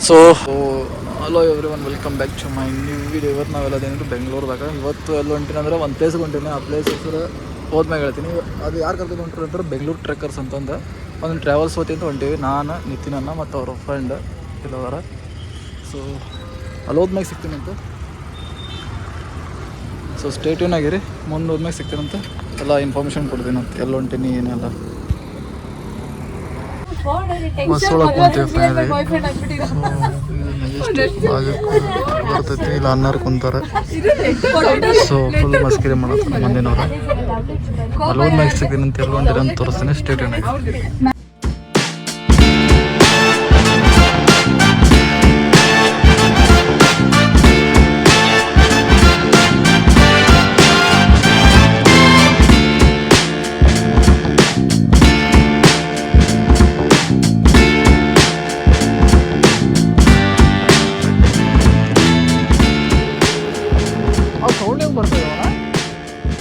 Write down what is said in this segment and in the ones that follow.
So hello everyone, welcome back to my new video. ಇವತ್ತು ನಾವೆಲ್ಲದೇನಿದ್ರು ಬೆಂಗಳೂರದಾಗ. ಇವತ್ತು ಎಲ್ಲಿ ಹೊಂಟೀನಿ ಅಂದರೆ ಒಂದು ಪ್ಲೇಸ್ಗೆ ಹೊಂಟೀನಿ. ಆ ಪ್ಲೇಸ್ ಹೆಸರು ಹೋದ್ಮ್ಯಾಗ ಹೇಳ್ತೀನಿ. ಅದು ಯಾರು ಕರ್ಕೊಂಡು ಹೊಂಟ್ರು ಅಂದ್ರೆ ಬೆಂಗಳೂರು ಟ್ರೆಕ್ಕರ್ಸ್ ಅಂತಂದು ಒಂದು ಟ್ರಾವೆಲ್ಸ್ ಹೋತಿ ಅಂತ ಹೊಂಟೀವಿ. ನಾನು, ನಿತಿನ್ ಅಣ್ಣ ಮತ್ತು ಅವ್ರ ಫ್ರೆಂಡ್ ಕೆಲವರ. ಸೊ ಅಲ್ಲಿ ಹೋದ್ಮ್ಯಾಗ ಸಿಗ್ತೀನಿ ಅಂತ. ಸೊ ಸ್ಟೇಟ್ಯೂನ್ ಆಗಿರಿ, ಮುಂದೆ ಹೋದ್ಮ್ಯಾಗ ಸಿಗ್ತೀನಂತ ಎಲ್ಲ ಇನ್ಫಾರ್ಮೇಷನ್ ಕೊಡ್ತೀನಿ ಅಂತ, ಎಲ್ಲಿ ಹೊಂಟೀನಿ ಏನೆಲ್ಲ. ಬಸ್ ಒಳಗೆ ಕುಂತೀವಿ ಫೈನಲಿ. ಬರ್ತೈತಿ ಇಲ್ಲ ಅನ್ನಾರು ಕುಂತಾರೆ. So full ಮಸ್ಕಿರಿ ಮಾಡತ್ತಾರೆ ಮಂದಿನವ್ರು. ಅಲ್ಲಿ ಹೋದ್ಮ್ಯಾಗ ಸಿಗ್ತೀನಿ ಅಂತ, ಎಲ್ಲಿ ಹೊಂಟಿರಿ ಅಂತ ತೋರಿಸ್ತೀನಿ. ಸ್ಟೇಟ್ಯೂನ್ ಆಗಿ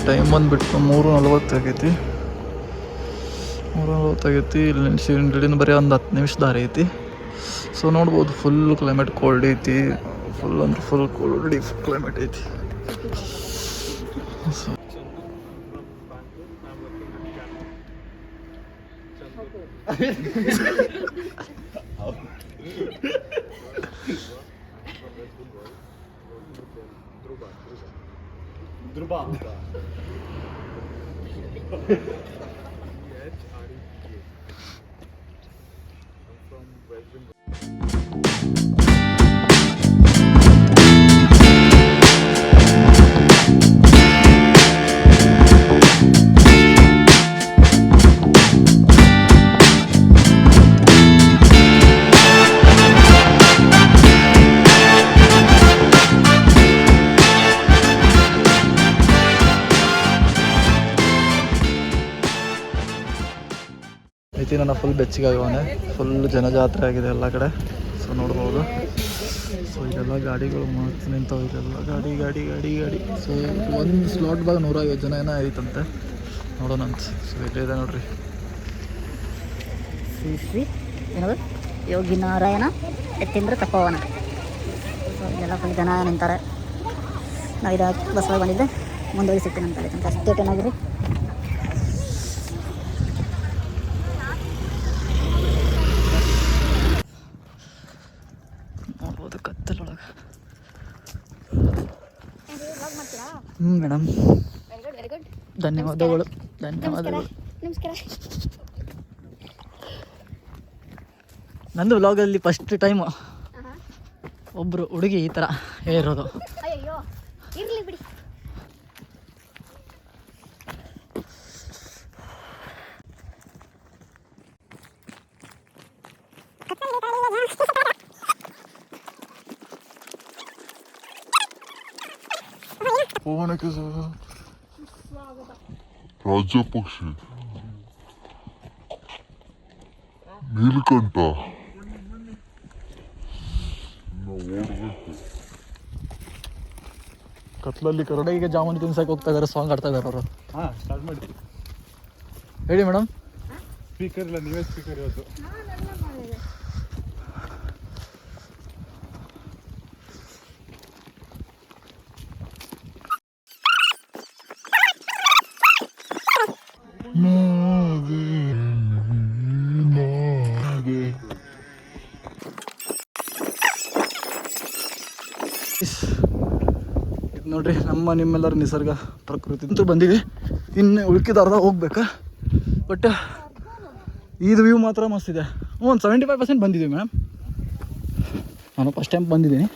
ಟೈಮ್ ಬಂದುಬಿಟ್ಟು 3:40 ಆಗೈತಿ. 3:40 ಆಗೈತಿ. ಇಲ್ಲಿ ಶಿವನಗಿರಿಯಿಂದ ಬರೀ ಒಂದು 10 ನಿಮಿಷ ದಾರಿ ಐತಿ. ಸೊ ನೋಡ್ಬೋದು, ಫುಲ್ ಕ್ಲೈಮೇಟ್ ಕೋಲ್ಡ್ ಐತಿ. ಫುಲ್ ಅಂದ್ರೆ ಫುಲ್ ಕೋಲ್ಡ್ ಕ್ಲೈಮೇಟ್ ಐತಿ. ಸೊ ಐತಿ ನನ್ನ ಫುಲ್ ಬೆಚ್ಚಗಾಗವನೆ. ಫುಲ್ ಜನಜಾತ್ರೆ ಆಗಿದೆ ಎಲ್ಲ ಕಡೆ. ಸೊ ನೋಡ್ಬೋದು. ಸೊ ಇದೆಲ್ಲ ಗಾಡಿಗಳು ಮಾತ್ರ ನಿಂತವೆ. ಇದೆಲ್ಲ ಗಾಡಿ ಗಾಡಿ ಗಾಡಿ ಗಾಡಿ. ಸೊ ಒಂದು ಸ್ಲಾಟ್ದಾಗ 150 ಜನ ಏನೋ ಐತಂತೆ. ನೋಡೋಣಂತ. ಸೊ ಇಲ್ಲಿದೆ ನೋಡ್ರಿ, ಶ್ರೀ ಶ್ರೀ ಏನದು ಯೋಗಿ ನಾರಾಯಣ ಎತ್ತಿಂದ್ರ ತಪೋವನ. ಸೊ ಇದೆಲ್ಲ ಫುಲ್ ಜನ ನಿಂತಾರೆ. ನಾವು ಇದು ಬಸ್ ಒಳಗೆ ಬಂದಿದ್ದೆ, ಮುಂದೋಗಿ ಸಿಗ್ತೀನಿ ಅಂತ ಹೇಳಿದಂತೆ. ಅಷ್ಟೇ ಚೆನ್ನಾಗಿರಿ. ನೋಡ್ಬೋದು ಕತ್ತಲೊಳಗೆ. ಮೇಡಮ್ ಧನ್ಯವಾದಗಳು. ಧನ್ಯವಾದಗಳು. ನಮಸ್ಕಾರ. ನಂದು ವ್ಲಾಗಲ್ಲಿ ಫಸ್ಟ್ ಟೈಮು ಒಬ್ಬರು ಹುಡುಗಿ ಈ ಥರ ಇರೋದು. ಅಯ್ಯೋ ಇರ್ಲಿ ಬಿಡಿ. ರಾಜಪಕ್ಷಿ, ನೀಲಕಂಠ, ಕತ್ಲಲ್ಲಿ ಕರಡಿಗೆ ಜಾಮೂನ್ ತಿನ್ಸಕ್ಕೆ ಹೋಗ್ತಾ ಇದಾರೆ. ಸಾಂಗ್ ಆಡ್ತಾ ಇದಾರೆ ಅವರು. ಸ್ಟಾರ್ಟ್ ಮಾಡಿ. ಹೇಳಿ ಮೇಡಮ್. ಸ್ಪೀಕರ್ ಇಲ್ಲ, ನೀವೇ ಸ್ಪೀಕರ್ ಇವತ್ತು. ಇದು ನೋಡ್ರಿ, ನಿಮ್ಮೆಲ್ಲರ ನಿಸರ್ಗ ಪ್ರಕೃತಿ ಅಂತೂ ಬಂದಿವಿ. ಇನ್ನು ಉಳ್ಕಿದ ಅರ್ಧ ಹೋಗ್ಬೇಕಾ. ಬಟ್ ಇದು ವ್ಯೂ ಮಾತ್ರ ಮಸ್ತ್ ಇದೆ. ಒಂದು 75% ಬಂದಿದ್ದೀವಿ ಮೇಡಮ್. ನಾನು ಫಸ್ಟ್ ಟೈಮ್ ಬಂದಿದ್ದೀನಿ.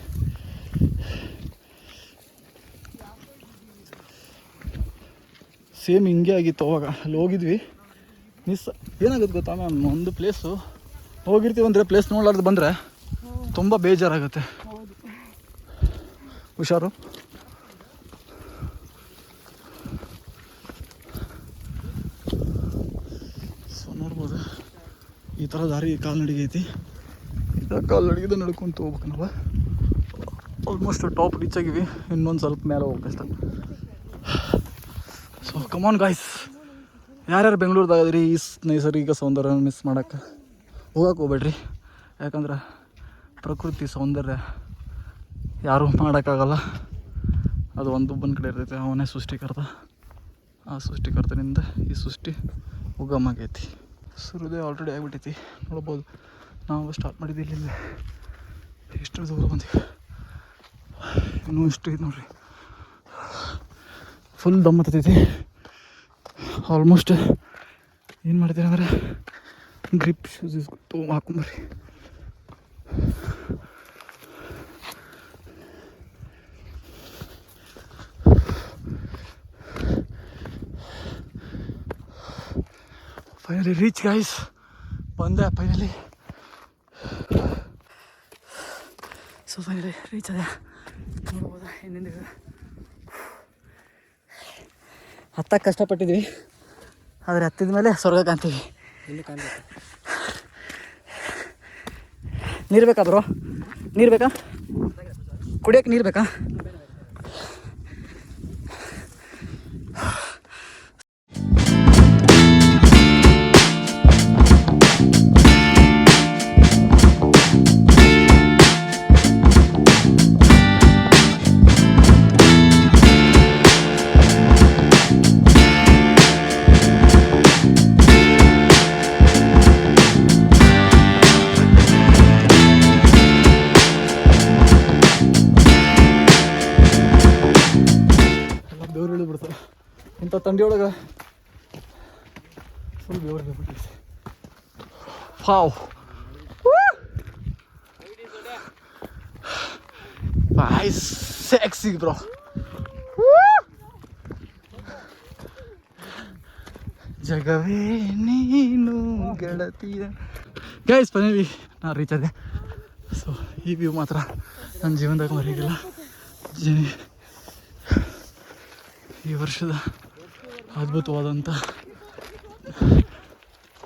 ಸೇಮ್ ಹಿಂಗೆ ಆಗಿತ್ತು ಅವಾಗ. ಅಲ್ಲಿ ಹೋಗಿದ್ವಿ, ಮಿಸ್ ಏನಾಗುತ್ತೆ ಗೊತ್ತಾ ಮ್ಯಾಮ್, ಒಂದು ಪ್ಲೇಸು ಹೋಗಿರ್ತೀವಿ ಅಂದರೆ ಪ್ಲೇಸ್ ನೋಡ್ಲಾರ್ದು ಬಂದರೆ ತುಂಬ ಬೇಜಾರಾಗುತ್ತೆ. ಹುಷಾರು. ಸೊ ನೋಡ್ಬೋದು, ಈ ಥರ ದಾರಿ ಕಾಲ್ನಡಿಗೆ ಐತಿ. ಕಾಲ್ನಡಿಗೆ ನಡ್ಕೊಂತ ಹೋಗ್ಬೇಕು ನಾವು. ಆಲ್ಮೋಸ್ಟ್ ಟಾಪ್ ರೀಚ್ ಆಗಿವಿ. ಇನ್ನೊಂದು ಸ್ವಲ್ಪ ಮೇಲೆ ಹೋಗ್ಬೇಕಷ್ಟ. ಸೊ ಕಮಾನ್ ಗಾಯ್ಸ್, ಯಾರ್ಯಾರು ಬೆಂಗಳೂರದಾಗದ್ರಿ ಈ ನೈಸರ್ಗಿಕ ಸೌಂದರ್ಯ ಮಿಸ್ ಮಾಡೋಕ್ಕೆ ಹೋಗಕ್ಕೆ ಹೋಗ್ಬೇಡ್ರಿ. ಯಾಕಂದ್ರೆ ಪ್ರಕೃತಿ ಸೌಂದರ್ಯ ಯಾರೂ ಮಾಡೋಕ್ಕಾಗಲ್ಲ. ಅದು ಒಂದೊಬ್ಬನ ಕಡೆ ಇರ್ತೈತೆ. ಅವನೇ ಸೃಷ್ಟಿಕರ್ತ. ಆ ಸೃಷ್ಟಿಕರ್ತನಿಂದ ಈ ಸೃಷ್ಟಿ ಉಗಮ ಆಗೈತಿ. ಸೂರ್ಯೋದಯ ಆಲ್ರೆಡಿ ಆಗಿಬಿಟ್ಟೈತಿ ನೋಡ್ಬೋದು. ನಾವು ಸ್ಟಾರ್ಟ್ ಮಾಡಿದ್ದು ಇಲ್ಲಿಂದ ಎಷ್ಟು ದೂರ ಬಂದೀವಿ. ಇನ್ನೂ ಇಷ್ಟು ಇದೆ ನೋಡ್ರಿ. ಫುಲ್ ದಮ್ ಹತ್ತೈತಿ. ಆಲ್ಮೋಸ್ಟ್ ಏನು ಮಾಡ್ತೀರಿ ಅಂದರೆ ಗ್ರಿಪ್ ಶೂಸ್ ಹಾಕೊಂಬರ್ರಿ. Finally reach guys. ಬಂದೆ ಫೈನಲಿ. ಸೊ ಫೈನಲಿ ರೀಚ್ ಅದ ನೋಡ್ಬೋದಾ ಹಿಂದಿಂದ ಹತ್ತಕ್ಕೆ ಕಷ್ಟಪಟ್ಟಿದ್ವಿ, ಆದರೆ ಹತ್ತಿದ ಮೇಲೆ ಸ್ವರ್ಗ ಕಾಣ್ತೀವಿ. ನೀರು ಬೇಕಾ ಬ್ರೋ? ನೀರು ಬೇಕಾ? ಕುಡಿಯೋಕ್ಕೆ ನೀರು ಬೇಕಾ? ಇಂಥ ತಂಡಿ ಒಳಗೆ ಫುಲ್ ಬೆವರು ಬಿಟ್ಬಿಟ್ಟಿದೆ. ವಾವ್, ಬಾಯ್ ಸೆಕ್ಸಿ ಬ್ರೋ. ಜಗವೇ ನೀನು ಗೆಳತಿಯ. ಗೈಸ್ ಫೈನಲಿ ನಾನು ರೀಚ್ ಆದೆ. ಸೊ ಈ ವ್ಯೂ ಮಾತ್ರ ನನ್ನ ಜೀವನದಾಗ ಮರೆಯೋದಿಲ್ಲ. ಈ ವರ್ಷದ ಅದ್ಭುತವಾದಂಥ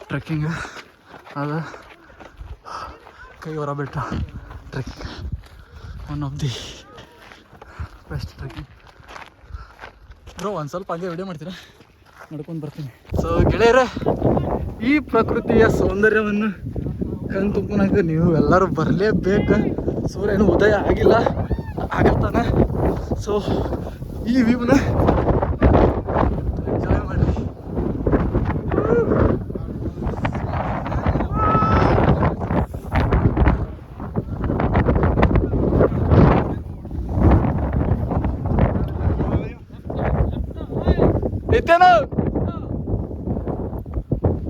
ಟ್ರೆಕ್ಕಿಂಗ್ ಅದು ಕೈವರ ಬೆಟ್ಟ trekking. One of the best trekking bro. ಒಂದು ಸ್ವಲ್ಪ ಹಂಗೆ ವಿಡಿಯೋ ಮಾಡ್ತೀರಾ? ನಡ್ಕೊಂಡು ಬರ್ತೀನಿ. ಸೊ ಗೆಳೆಯರೇ, ಈ ಪ್ರಕೃತಿಯ ಸೌಂದರ್ಯವನ್ನು ಕಣ್ ತುಂಬಿನಾಗ ನೀವು ಎಲ್ಲರೂ ಬರಲೇಬೇಕು. ಸೂರ್ಯನ ಉದಯ ಆಗಿಲ್ಲ, ಆಗತ್ತಾನೆ. ಸೊ ಈ ವ್ಯೂನ ಎಂಜಾಯ್ ಮಾಡಿ. ನಿತ್ಯನ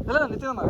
ಎಲ್ಲ ನಿತ್ಯನ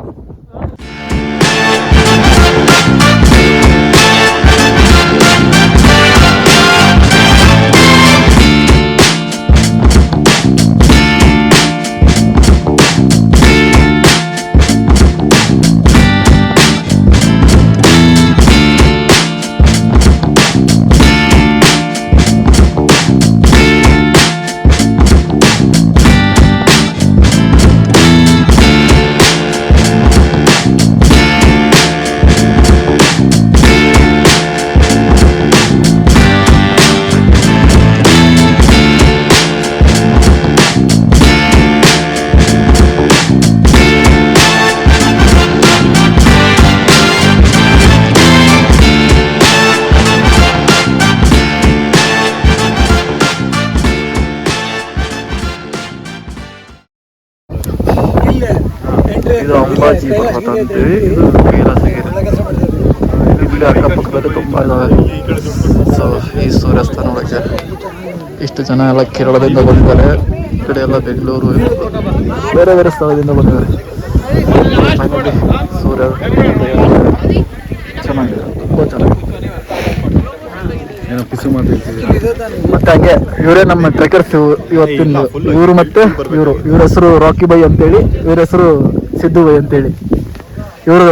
ಇದು ಅಂಬಾಜಿ ಪರ್ವತ ಅಂತೇಳಿ. ಇದು ಕೈಲಾಸಗಿರಿ. ಇಲ್ಲಿ ಬಿಡಿ ಅಕ್ಕಪಕ್ಕದಲ್ಲಿ ತುಂಬ ಇದಾವೆ. ಸೊ ಈ ಸೂರ್ಯಾಸ್ತ ನೋಡೋಕ್ಕೆ ಇಷ್ಟು ಜನ ಎಲ್ಲ ಕೇರಳದಿಂದ ಬಂದಿದ್ದಾರೆ. ಈ ಕಡೆ ಎಲ್ಲ ಬೆಂಗಳೂರು, ಬೇರೆ ಬೇರೆ ಸ್ಥಳದಿಂದ ಬಂದಿದ್ದಾರೆ. ಫೈನಲಿ ಸೂರ್ಯ ಚೆನ್ನಾಗಿದೆ, ತುಂಬ ಚೆನ್ನಾಗಿದೆ. ಏನೋ ಪಿಸು ಮಾಡ್ತಿರ್ತೀವಿ. ಮತ್ತೆ ಹಂಗೆ ಇವರೇ ನಮ್ಮ ಟ್ರೆಕರ್ಸ್ ಇವತ್ತಿನ. ಇವರು ಮತ್ತೆ ಇವ್ರ ಹೆಸರು ರಾಕಿ ಬೈ ಅಂತೇಳಿ, ಇವ್ರ ಹೆಸರು ಸಿದ್ದು ಬೈ ಅಂತೇಳಿ. ಇವರು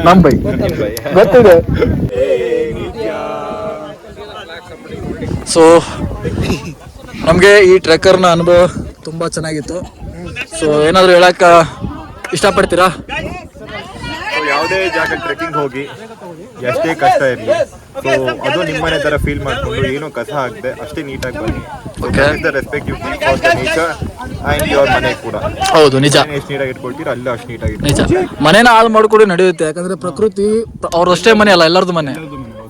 ನಮ್ ಬೈ ಗೊತ್ತಿದೆ. ಸೊ ನಮಗೆ ಈ ಟ್ರೆಕ್ಕರ್ನ ಅನುಭವ ತುಂಬ ಚೆನ್ನಾಗಿತ್ತು. ಸೊ ಏನಾದರೂ ಹೇಳಕ್ಕ ಇಷ್ಟಪಡ್ತೀರಾ? ಯಾವುದೇ ಜಾಗ ಟ್ರೆಕ್ಕಿಂಗ್ ಹೋಗಿ ಎಷ್ಟೇ ಕಷ್ಟ ಇರಲಿ, ಸೊ ಅದು ನಿಮ್ಮನೆ ಥರ ಫೀಲ್ ಮಾಡಿಕೊಂಡು ಏನೋ ಕಸ ಆಗದೆ ಅಷ್ಟೇ ನೀಟಾಗಿ ಬನ್ನಿ. Okay. The respect you give for the nature and your ಮನೆ ಕೂಡ ಹೌದು ನಿಜ ಎಷ್ಟು ನೀಟಾಗಿ ಇಟ್ಕೊಳ್ತೀರ ಅಲ್ಲೂ ಅಷ್ಟು ನೀಟಾಗಿ ನಿಜ. ಮನೇನ ಹಾಳು ಮಾಡ್ಕೊಂಡು ನಡೆಯುತ್ತೆ, ಯಾಕಂದ್ರೆ ಪ್ರಕೃತಿ ಅವ್ರಷ್ಟೇ ಮನೆ ಅಲ್ಲ, ಎಲ್ಲರದು ಮನೆ.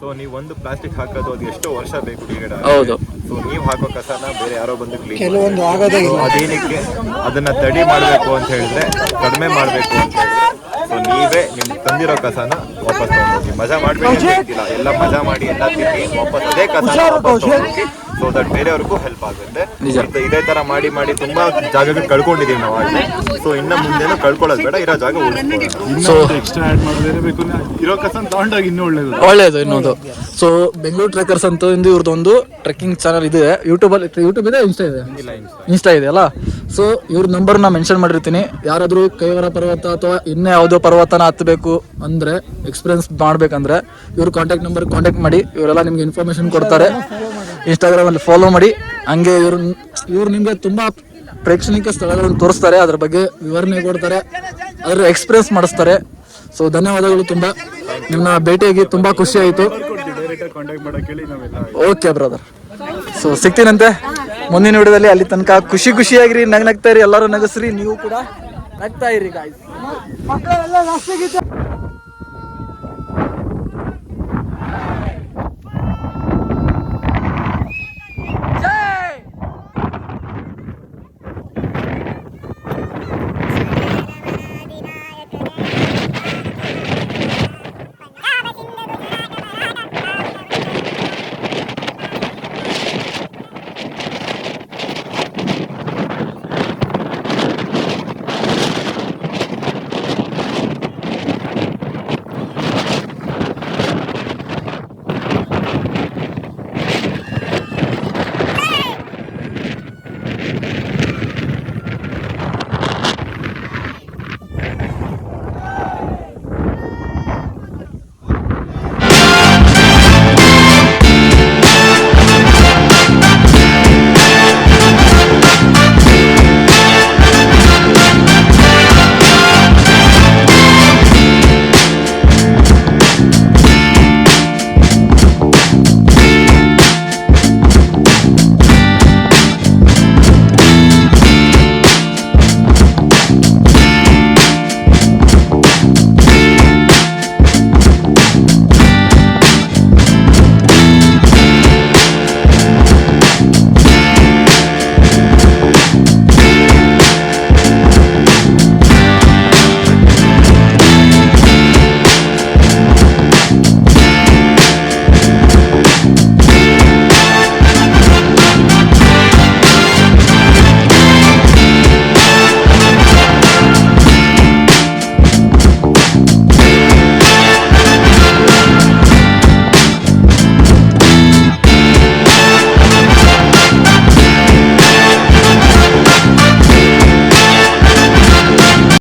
ಸೊ ನೀವು ಒಂದು ಪ್ಲಾಸ್ಟಿಕ್ ಹಾಕೋದು ಅದು ಎಷ್ಟೋ ವರ್ಷ ಬೇಕು ಡಿಗ್ರೇಡ್. ಹೌದು. ಸೊ ನೀವು ಹಾಕೋ ಕಸನ ಬೇರೆ ಯಾರೋ ಬಂದು ಕ್ಲೀನ್ ಕೆಲವೊಂದು ಆಗೋದೇ ಇಲ್ಲ. ಅದೇನಕ್ಕೆ ಅದನ್ನ ತಡಿ ಮಾಡಬೇಕು ಅಂತ ಹೇಳಿದ್ರೆ, ಕಡಿಮೆ ಮಾಡಬೇಕು ಅಂತ ಹೇಳಿದ್ರೆ, ಸೊ ನೀವೇ ನಿಮ್ ತಂದಿರೋ ಕಸನ ವಾಪಸ್ ತಗೊಂಡೋಗಿ. ಮಜಾ ಮಾಡ್ಬೇಕು ಅಂತ ಹೇಳ್ತಿಲ್ಲ, ಎಲ್ಲ ಮಜಾ ಮಾಡಿ ಎಲ್ಲ ತಿಂದು ವಾಪಸ್ ಅದೇ ಕಸನ ವಾಪಸ್ ತಗೊಂಡೋಗಿ. ಸೊ ದಟ್ ಬೇರೆಯವ್ರಿಗೂ ಹೆಲ್ಪ್ ಆಗುತ್ತೆ. ಇದೇ ತರ ಮಾಡಿ ಮಾಡಿ ತುಂಬಾ ಜಾಗಗಳು ಕಳ್ಕೊಂಡಿದೀವಿ ನಾವು ಆಗಲೇ. ಸೊ ಇನ್ನ ಮುಂದೆನೂ ಕಳ್ಕೊಳ್ಳೋದು ಬೇಡ, ಇರೋ ಜಾಗ ಉಳಿಸ್ಕೊಳ್ಳೋಣ. ಸೊ ಎಕ್ಸ್ಟ್ರಾ ಆ್ಯಡ್ ಮಾಡೋದೇಬೇಕು, ಇರೋ ಕಸ ತಗೊಂಡೋಗಿ ಇನ್ನೂ ಒಳ್ಳೇದು ಇನ್ನೊಂದು. ಸೊ ಬೆಂಗಳೂರು ಟ್ರೆಕರ್ಸ್ ಅಂತ ಇಂದು ಇವ್ರದ್ದೊಂದು ಟ್ರೆಕ್ಕಿಂಗ್ ಚಾನಲ್ ಇದೆ, ಯೂಟ್ಯೂಬ್ ಇದೆ, ಇನ್ಸ್ಟಾ ಇದೆ ಅಲ್ಲ. ಸೊ ಇವ್ರ ನಂಬರ್ನ ಮೆನ್ಷನ್ ಮಾಡಿರ್ತೀನಿ. ಯಾರಾದರೂ ಕೈವರ ಪರ್ವತ ಅಥವಾ ಇನ್ನೂ ಯಾವುದೋ ಪರ್ವತನ ಹತ್ತಬೇಕು ಅಂದರೆ, ಎಕ್ಸ್ಪೀರಿಯನ್ಸ್ ಮಾಡ್ಬೇಕಂದ್ರೆ ಇವ್ರ ಕಾಂಟ್ಯಾಕ್ಟ್ ಮಾಡಿ. ಇವರೆಲ್ಲ ನಿಮ್ಗೆ ಇನ್ಫಾರ್ಮೇಶನ್ ಕೊಡ್ತಾರೆ. ಇನ್ಸ್ಟಾಗ್ರಾಮಲ್ಲಿ ಫಾಲೋ ಮಾಡಿ. ಹಂಗೆ ಇವ್ರು ನಿಮಗೆ ತುಂಬ ಪ್ರೇಕ್ಷಣೀಯ ಸ್ಥಳಗಳನ್ನು ತೋರಿಸ್ತಾರೆ, ಅದ್ರ ಬಗ್ಗೆ ವಿವರಣೆ ಕೊಡ್ತಾರೆ, ಅದ್ರ ಎಕ್ಸ್ಪೀರಿಯನ್ಸ್ ಮಾಡಿಸ್ತಾರೆ. ಸೊ ಧನ್ಯವಾದಗಳು, ತುಂಬ ನಿಮ್ಮನ್ನ ಭೇಟಿಯಾಗಿ ತುಂಬ ಖುಷಿ ಆಯಿತು. ಓಕೆ ಬ್ರದರ್, ಸೊ ಸಿಗ್ತೀನಂತೆ ಮುಂದಿನ ವಿಡಿಯೋದಲ್ಲಿ. ಅಲ್ಲಿ ತನಕ ಖುಷಿಯಾಗಿರಿ, ನಗ್ನಗ್ತಾ ಇರಿ, ಎಲ್ಲರೂ ನಗಸ್ರಿ, ನೀವು ಕೂಡ ನಗ್ತಾ ಇರಿ ಗಾಯ್ಸ್.